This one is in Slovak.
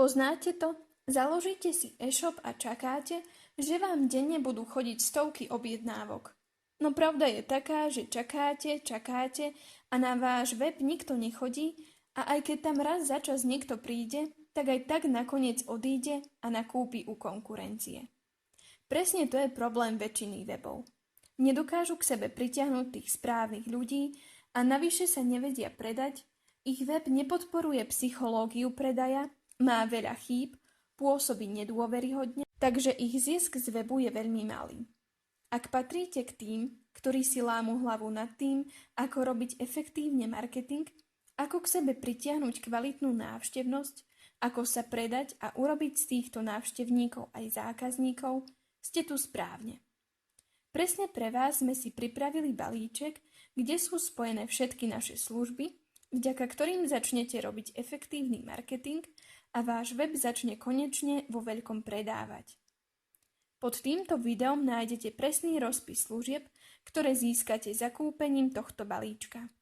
Poznáte to? Založíte si e-shop a čakáte, že vám denne budú chodiť stovky objednávok. No pravda je taká, že čakáte a na váš web nikto nechodí a aj keď tam raz za čas niekto príde, tak aj tak nakoniec odíde a nakúpi u konkurencie. Presne to je problém väčšiny webov. Nedokážu k sebe pritiahnuť tých správnych ľudí a navyše sa nevedia predať, ich web nepodporuje psychológiu predaja, má veľa chýb, pôsobí nedôveryhodne, takže ich zisk z webu je veľmi malý. Ak patríte k tým, ktorí si lámu hlavu nad tým, ako robiť efektívne marketing, ako k sebe pritiahnuť kvalitnú návštevnosť, ako sa predať a urobiť z týchto návštevníkov aj zákazníkov, ste tu správne. Presne pre vás sme si pripravili balíček, kde sú spojené všetky naše služby, vďaka ktorým začnete robiť efektívny marketing a váš web začne konečne vo veľkom predávať. Pod týmto videom nájdete presný rozpis služieb, ktoré získate zakúpením tohto balíčka.